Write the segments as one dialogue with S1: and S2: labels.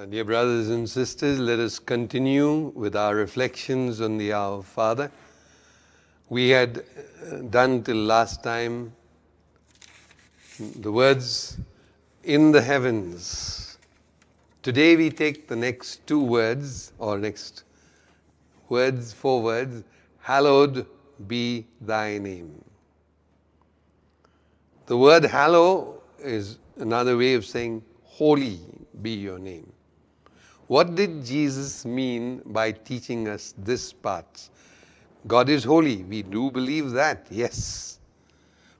S1: Dear brothers and sisters, let us continue with our reflections on the Our Father. We had done till last time the words in the heavens. Today we take the next two words, or next words, 4 words. Hallowed be thy name. The word hallow is another way of saying holy be your name. What did Jesus mean by teaching us this part? God is holy. We do believe that, yes.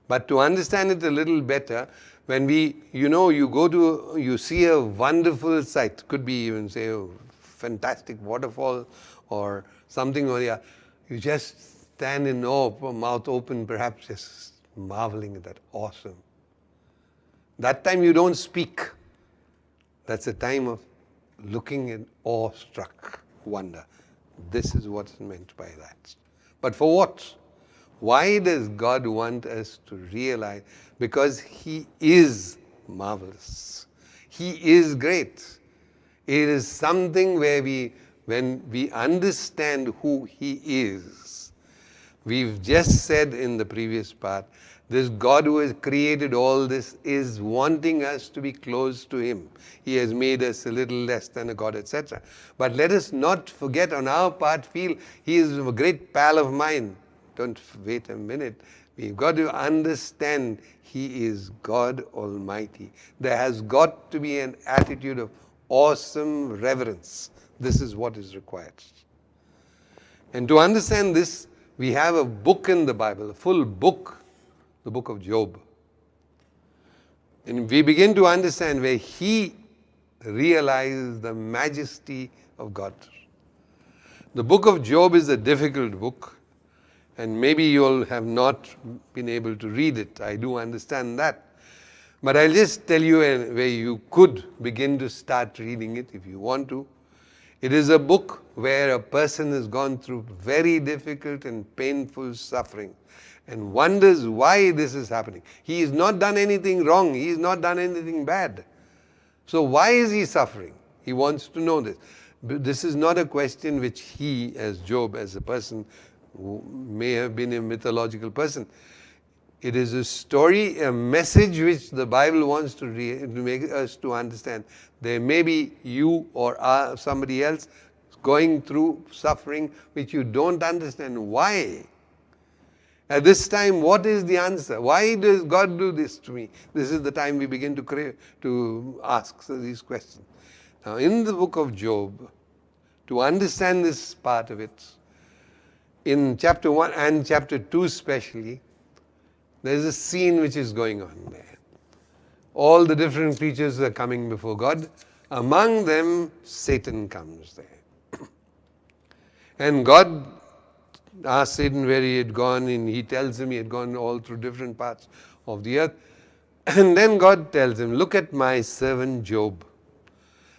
S1: But to understand it a little better, when you see a wonderful sight, could be even say a fantastic waterfall or something, or you just stand in awe, mouth open, perhaps just marveling at that. Awesome. That time you don't speak. That's a time of looking in awestruck wonder. This is what's meant by that. But for what? Why does God want us to realize? Because He is marvelous. He is great. It is something where when we understand who He is, we've just said in the previous part, this God who has created all this is wanting us to be close to Him. He has made us a little less than a God, etc. But let us not forget on our part, feel He is a great pal of mine. Don't wait a minute. We've got to understand He is God Almighty. There has got to be an attitude of awesome reverence. This is what is required. And to understand this, we have a book in the Bible, a full book, the book of Job. And we begin to understand where he realized the majesty of God. The book of Job is a difficult book, and maybe you'll have not been able to read it. I do understand that. But I'll just tell you where you could begin to start reading it if you want to. It is a book where a person has gone through very difficult and painful suffering and wonders why this is happening. He has not done anything wrong. He has not done anything bad. So why is he suffering? He wants to know this. But this is not a question which he, as Job, as a person who may have been a mythological person. It is a story, a message which the Bible wants to make us to understand. There may be you or somebody else going through suffering which you don't understand. Why? At this time, what is the answer? Why does God do this to me? This is the time we begin to ask these questions. Now, in the book of Job, to understand this part of it, in chapter 1 and chapter 2 especially, there is a scene which is going on there. All the different creatures are coming before God. Among them, Satan comes there. And God asked Satan where he had gone, and he tells him he had gone all through different parts of the earth. And then God tells him, look at my servant Job.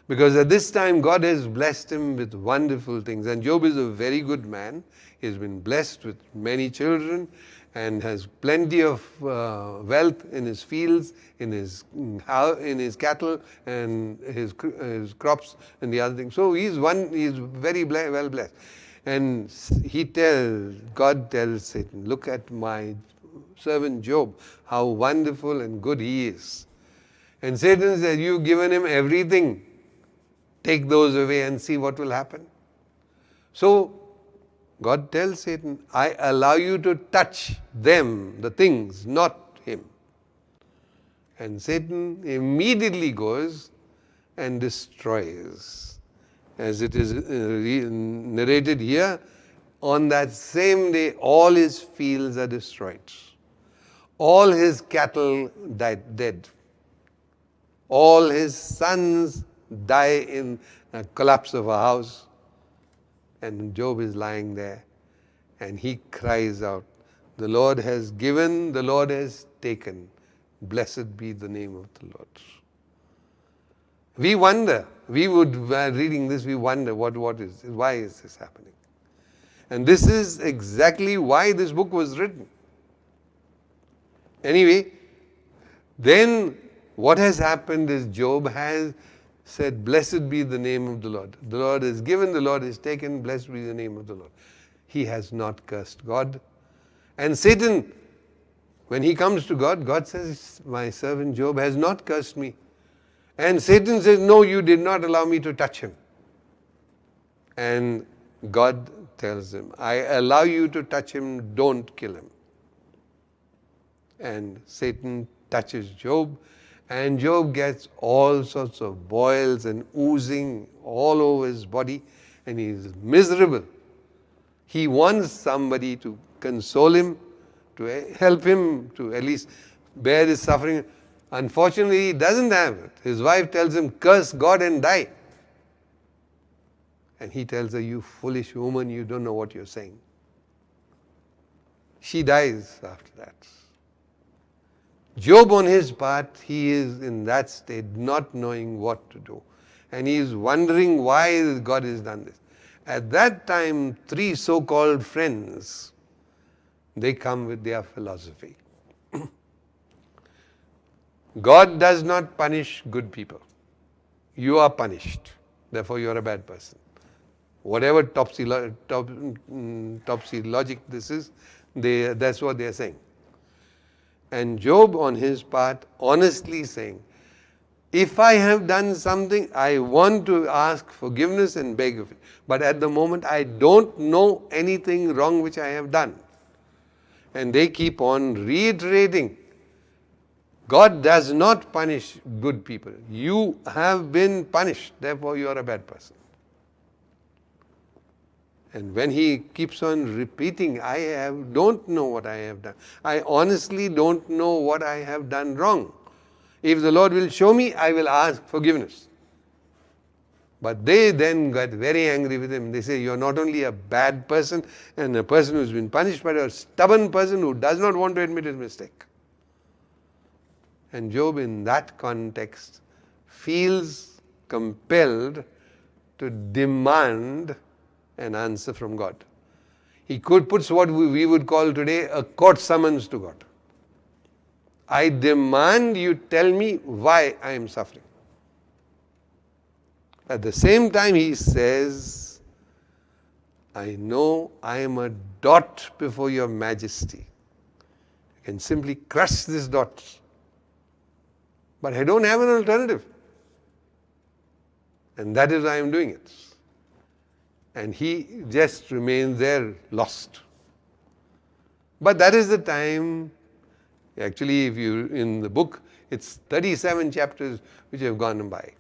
S1: Because at this time God has blessed him with wonderful things. And Job is a very good man. He has been blessed with many children and has plenty of wealth in his fields, in his cattle and his crops and the other things. So he is very well blessed. And God tells Satan, look at my servant Job, how wonderful and good he is. And Satan says, you've given him everything. Take those away and see what will happen. So God tells Satan, I allow you to touch them, the things, not him. And Satan immediately goes and destroys. As it is narrated here, on that same day, all his fields are destroyed. All his cattle died dead. All his sons die in a collapse of a house. And Job is lying there, and he cries out, the Lord has given, the Lord has taken. Blessed be the name of the Lord. We wonder, while reading this, we wonder why is this happening? And this is exactly why this book was written. Anyway, then what has happened is Job has said, blessed be the name of the Lord. The Lord is given, the Lord is taken, blessed be the name of the Lord. He has not cursed God. And Satan, when he comes to God, God says, my servant Job has not cursed me. And Satan says, no, you did not allow me to touch him. And God tells him, I allow you to touch him, don't kill him. And Satan touches Job, and Job gets all sorts of boils and oozing all over his body, and he is miserable. He wants somebody to console him, to help him to at least bear his suffering. Unfortunately, he doesn't have it. His wife tells him, curse God and die. And he tells her, you foolish woman, you don't know what you're saying. She dies after that. Job, on his part, he is in that state, not knowing what to do. And he is wondering why God has done this. At that time, three so-called friends, they come with their philosophy. God does not punish good people. You are punished. Therefore, you are a bad person. Whatever topsy logic this is, that's what they are saying. And Job, on his part, honestly saying, if I have done something, I want to ask forgiveness and beg of it. But at the moment, I don't know anything wrong which I have done. And they keep on reiterating, God does not punish good people. You have been punished, therefore you are a bad person. And when he keeps on repeating, don't know what I have done. I honestly don't know what I have done wrong. If the Lord will show me, I will ask forgiveness. But they then got very angry with him. They say, you're not only a bad person and a person who's been punished, but a stubborn person who does not want to admit his mistake. And Job, in that context, feels compelled to demand an answer from God. He puts what we would call today a court summons to God. I demand you tell me why I am suffering. At the same time, he says, I know I am a dot before your majesty. You can simply crush this dot. But I don't have an alternative. And that is why I am doing it. And he just remains there lost. But that is the time, actually, if you in the book, it's 37 chapters which have gone by.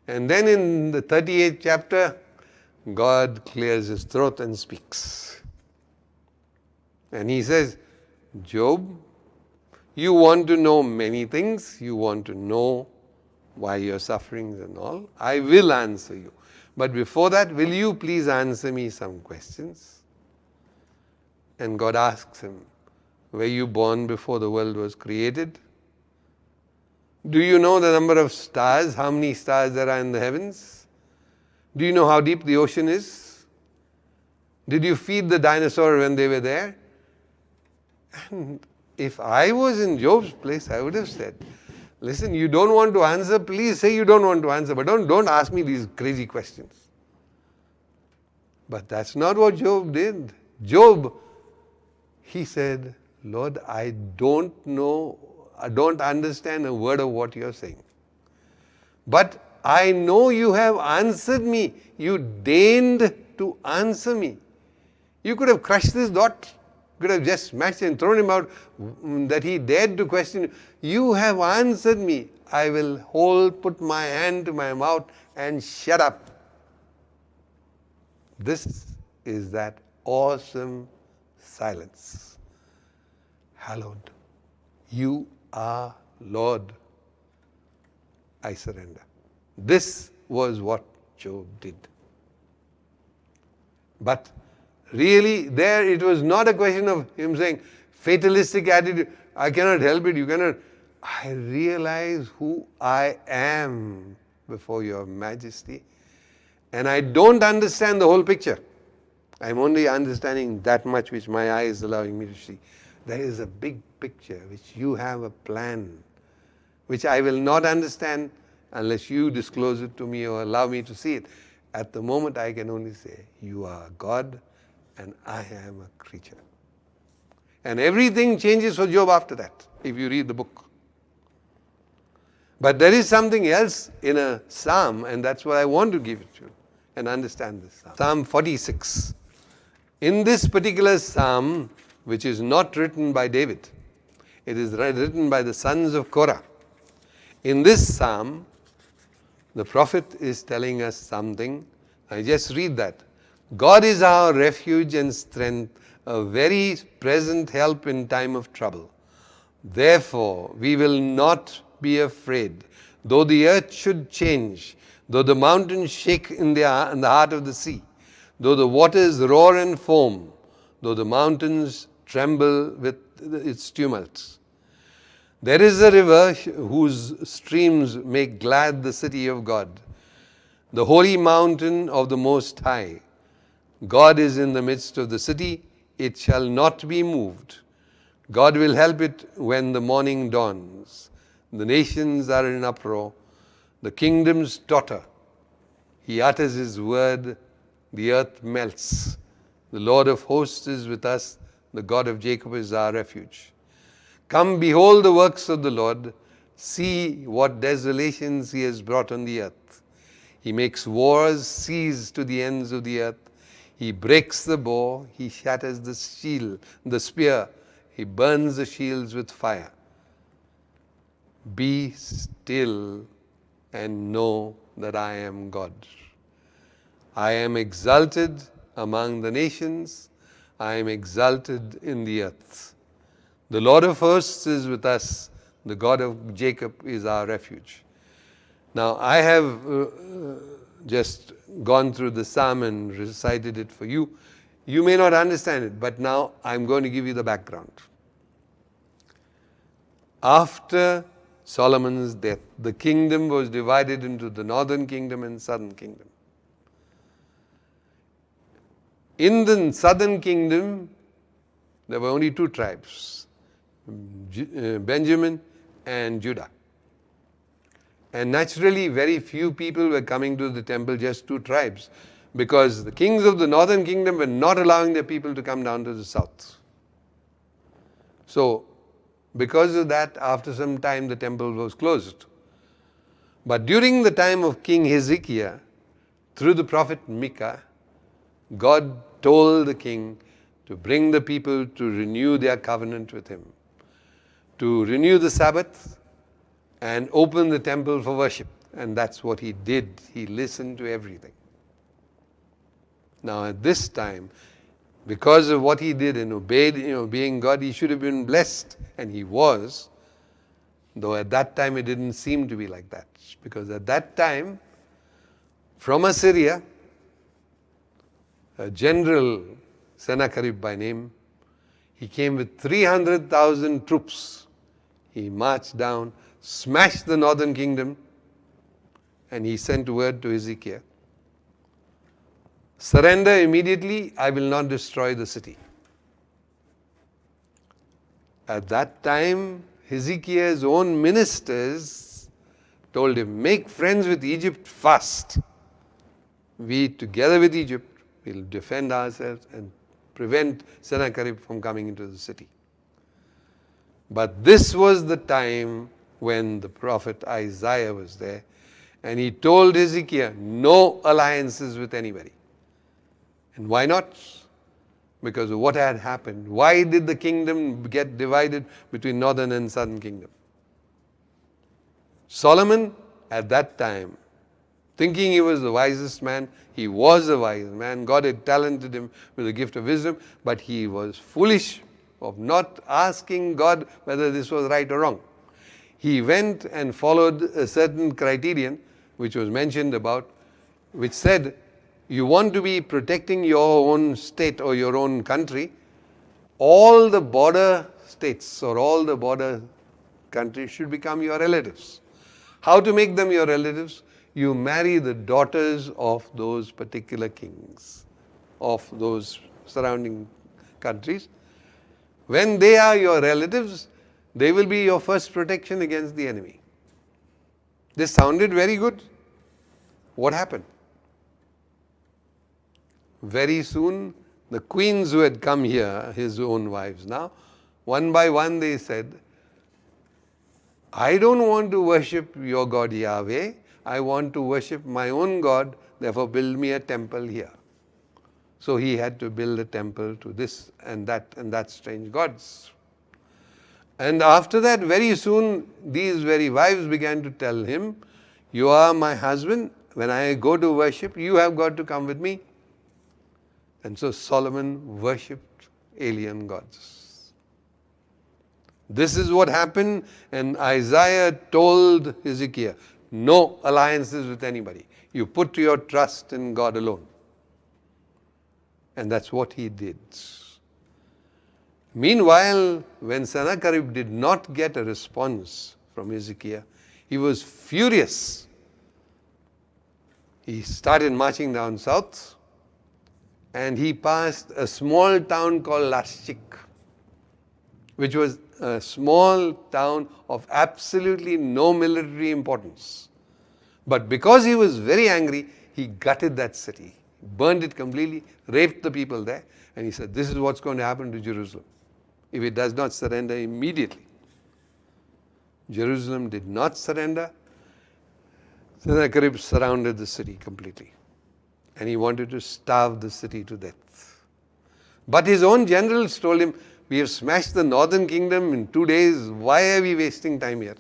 S1: And then in the 38th chapter, God clears his throat and speaks. And he says, Job, you want to know many things. You want to know why you're suffering and all. I will answer you. But before that, will you please answer me some questions? And God asks him, were you born before the world was created? Do you know the number of stars? How many stars there are in the heavens? Do you know how deep the ocean is? Did you feed the dinosaur when they were there? And if I was in Job's place, I would have said, listen, you don't want to answer, please say you don't want to answer, but don't ask me these crazy questions. But that's not what Job did. Job, he said, Lord, I don't know, I don't understand a word of what you're saying. But I know you have answered me. You deigned to answer me. You could have crushed this dot. Could have just smashed and thrown him out, that he dared to question. You have answered me. I will put my hand to my mouth and shut up. This is that awesome silence. Hallowed. You are Lord. I surrender. This was what Job did. But really, there it was not a question of him saying, fatalistic attitude, I cannot help it, you cannot. I realize who I am before your majesty, and I don't understand the whole picture. I'm only understanding that much which my eye is allowing me to see. There is a big picture which you have a plan, which I will not understand unless you disclose it to me or allow me to see it. At the moment, I can only say, you are God and I am a creature. And everything changes for Job after that, if you read the book. But there is something else in a psalm, and that's what I want to give it to you and understand this psalm. Psalm 46. In this particular psalm, which is not written by David, it is written by the sons of Korah. In this psalm, the prophet is telling us something. I just read that. God is our refuge and strength, a very present help in time of trouble. Therefore, we will not be afraid, though the earth should change, though the mountains shake in the heart of the sea, though the waters roar and foam, though the mountains tremble with its tumults. There is a river whose streams make glad the city of God, the holy mountain of the Most High. God is in the midst of the city, it shall not be moved. God will help it when the morning dawns. The nations are in uproar, the kingdoms totter. He utters his word, the earth melts. The Lord of hosts is with us, the God of Jacob is our refuge. Come, behold the works of the Lord, see what desolations he has brought on the earth. He makes wars cease to the ends of the earth. He breaks the bow, he shatters the shield, the spear, he burns the shields with fire. Be still and know that I am God. I am exalted among the nations, I am exalted in the earth. The Lord of hosts is with us, the God of Jacob is our refuge. Now I have just gone through the psalm and recited it for you. You may not understand it, but now I'm going to give you the background. After Solomon's death, the kingdom was divided into the northern kingdom and southern kingdom. In the southern kingdom, there were only two tribes, Benjamin and Judah. And naturally, very few people were coming to the temple, just two tribes, because the kings of the northern kingdom were not allowing their people to come down to the south. So, because of that, after some time, the temple was closed. But during the time of King Hezekiah, through the prophet Micah, God told the king to bring the people to renew their covenant with him, to renew the Sabbath and open the temple for worship. And that's what he did. He listened to everything. Now at this time, because of what he did and obeying God, he should have been blessed. And he was. Though at that time it didn't seem to be like that. Because at that time, from Assyria, a general, Sennacherib by name, he came with 300,000 troops. He marched down, smashed the northern kingdom, and he sent word to Hezekiah, surrender immediately, I will not destroy the city. At that time, Hezekiah's own ministers told him, make friends with Egypt fast. We, together with Egypt, will defend ourselves and prevent Sennacherib from coming into the city. But this was the time when the prophet Isaiah was there, and he told Hezekiah, no alliances with anybody. And why not? Because of what had happened. Why did the kingdom get divided between northern and southern kingdom? Solomon, at that time, thinking he was the wisest man, he was a wise man. God had talented him with the gift of wisdom, but he was foolish of not asking God whether this was right or wrong. He went and followed a certain criterion, which was mentioned about, which said, you want to be protecting your own state or your own country, all the border states or all the border countries should become your relatives. How to make them your relatives? You marry the daughters of those particular kings, of those surrounding countries. When they are your relatives, they will be your first protection against the enemy. This sounded very good. What happened? Very soon, the queens who had come here, his own wives now, one by one they said, I don't want to worship your God Yahweh. I want to worship my own God. Therefore, build me a temple here. So he had to build a temple to this and that strange gods. And after that, very soon, these very wives began to tell him, you are my husband. When I go to worship, you have got to come with me. And so Solomon worshipped alien gods. This is what happened, and Isaiah told Hezekiah, no alliances with anybody. You put your trust in God alone. And that's what he did. Meanwhile, when Sennacherib did not get a response from Hezekiah, he was furious. He started marching down south, and he passed a small town called Laschik, which was a small town of absolutely no military importance. But because he was very angry, he gutted that city, burned it completely, raped the people there, and he said, this is what's going to happen to Jerusalem if it does not surrender immediately. Jerusalem did not surrender. Sennacherib surrounded the city completely, and he wanted to starve the city to death. But his own generals told him, we have smashed the northern kingdom in 2 days. Why are we wasting time here?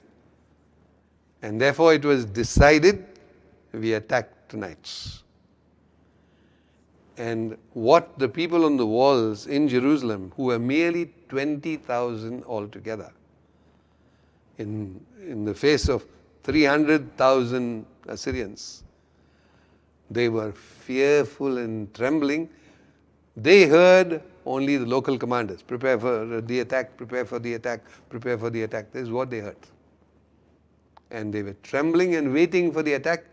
S1: And therefore it was decided, we attack tonight. And what the people on the walls in Jerusalem, who were merely 20,000 altogether, in the face of 300,000 Assyrians, they were fearful and trembling. They heard only the local commanders, prepare for the attack, prepare for the attack, prepare for the attack. This is what they heard. And they were trembling and waiting for the attack.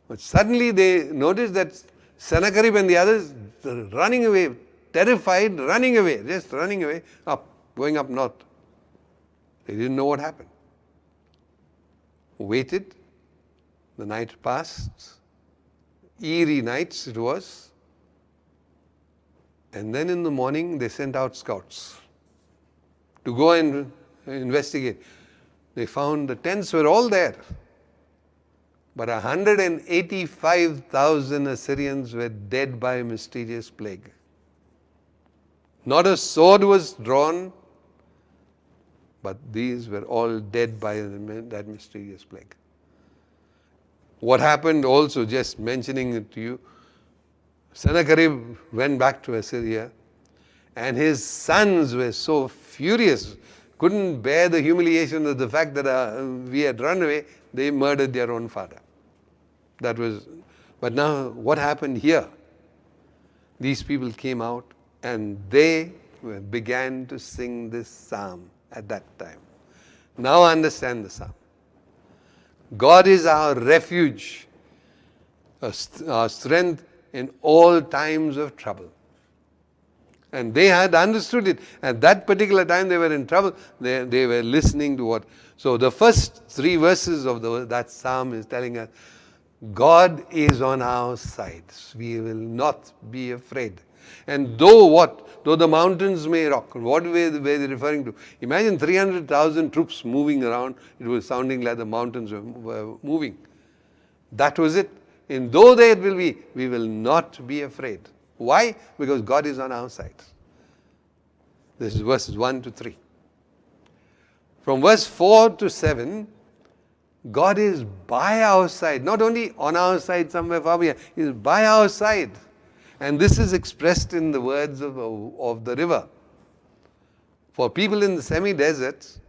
S1: But suddenly they noticed that Sennacherib and the others running away, terrified, running away, just running away, going up north. They didn't know what happened. Waited. The night passed. Eerie nights it was. And then in the morning they sent out scouts to go and investigate. They found the tents were all there. But 185,000 Assyrians were dead by a mysterious plague. Not a sword was drawn, but these were all dead by that mysterious plague. What happened also, just mentioning it to you, Sennacherib went back to Assyria, and his sons were so furious, couldn't bear the humiliation of the fact that we had run away, they murdered their own father. But now what happened here? These people came out and they began to sing this psalm at that time. Now understand the psalm. God is our refuge, our strength in all times of trouble. And they had understood it. At that particular time they were in trouble. They were listening to what. So the first 3 verses of that psalm is telling us, God is on our side. We will not be afraid. And though the mountains may rock. What were they referring to? Imagine 300,000 troops moving around. It was sounding like the mountains were moving. That was it. And though there will be, we will not be afraid. Why? Because God is on our side. This is verses 1 to 3. From verse 4 to 7, God is by our side, not only on our side somewhere far behind, He is by our side. And this is expressed in the words of the river. For people in the semi-desert,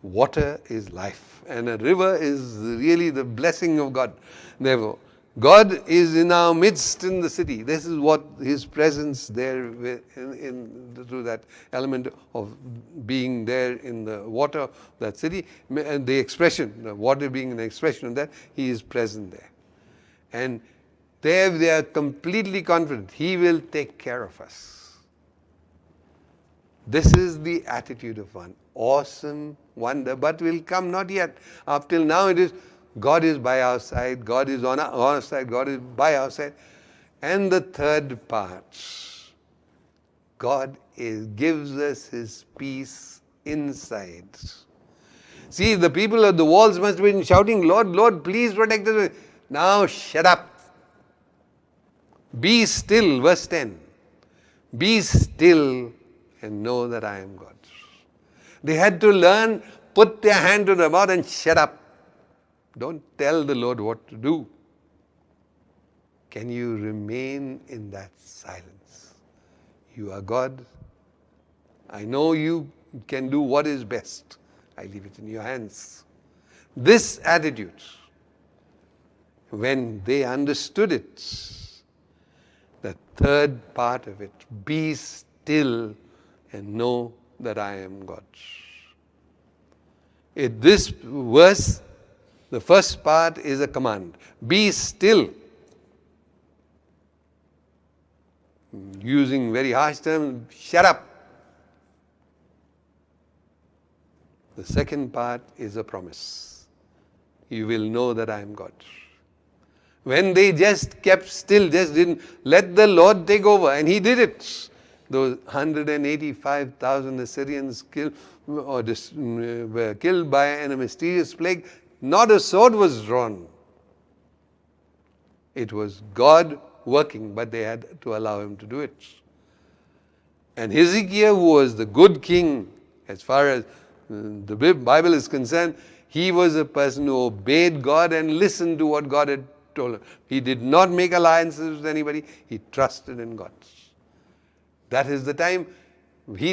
S1: water is life. And a river is really the blessing of God. Therefore, God is in our midst in the city. This is what His presence there through that element of being there in the water, that city, and the expression, the water being an expression of that, He is present there. And there they are completely confident He will take care of us. This is the attitude of one. Awesome wonder, but will come not yet. Up till now it is, God is by our side, God is on our side, God is by our side. And the third part, God gives us His peace inside. See, the people of the walls must have been shouting, Lord, Lord, please protect us. Now shut up. Be still, verse 10. Be still and know that I am God. They had to learn, put their hand to the mouth and shut up. Don't tell the Lord what to do. Can you remain in that silence? You are God. I know you can do what is best. I leave it in your hands. This attitude, when they understood it, the third part of it, be still and know that I am God. In this verse, the first part is a command. Be still. Using very harsh terms, shut up. The second part is a promise. You will know that I am God. When they just kept still, just didn't let the Lord take over, and He did it. Those 185,000 Assyrians were killed by a mysterious plague. Not a sword was drawn. It was God working, but they had to allow Him to do it. And Hezekiah, who was the good king, as far as the Bible is concerned, he was a person who obeyed God and listened to what God had told him. He did not make alliances with anybody. He trusted in God. That is the time. He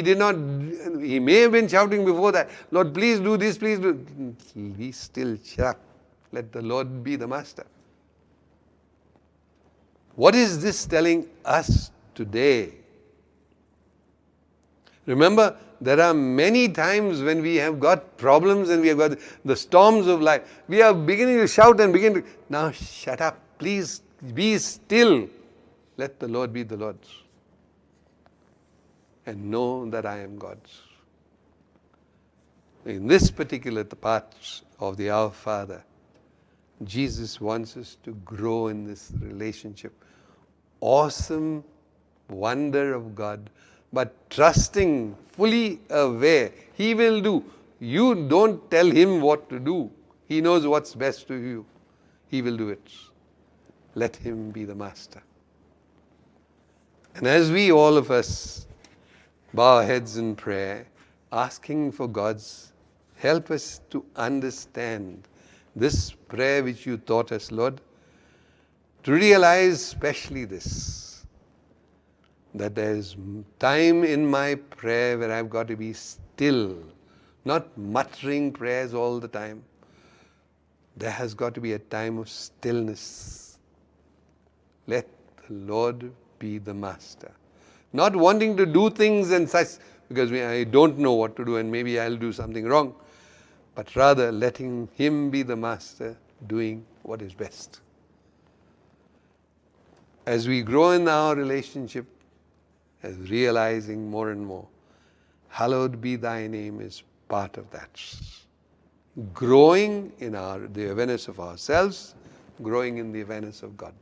S1: may have been shouting before that, Lord, please do this, please do. Be still, shut up. Let the Lord be the master. What is this telling us today? Remember, there are many times when we have got problems and we have got the storms of life. We are beginning to shout and begin to, now shut up. Please be still. Let the Lord be the Lord. And know that I am God. In this particular part of the Our Father, Jesus wants us to grow in this relationship. Awesome wonder of God, but trusting, fully aware. He will do. You don't tell Him what to do. He knows what's best to you. He will do it. Let Him be the master. And as we, all of us, bow our heads in prayer, asking for God's help us to understand this prayer which you taught us, Lord, to realize especially this, that there is time in my prayer where I've got to be still, not muttering prayers all the time. There has got to be a time of stillness. Let the Lord be the master. Not wanting to do things and such, because I don't know what to do and maybe I'll do something wrong, but rather letting Him be the master, doing what is best. As we grow in our relationship, as realizing more and more, hallowed be thy name is part of that. Growing in the awareness of ourselves, growing in the awareness of God.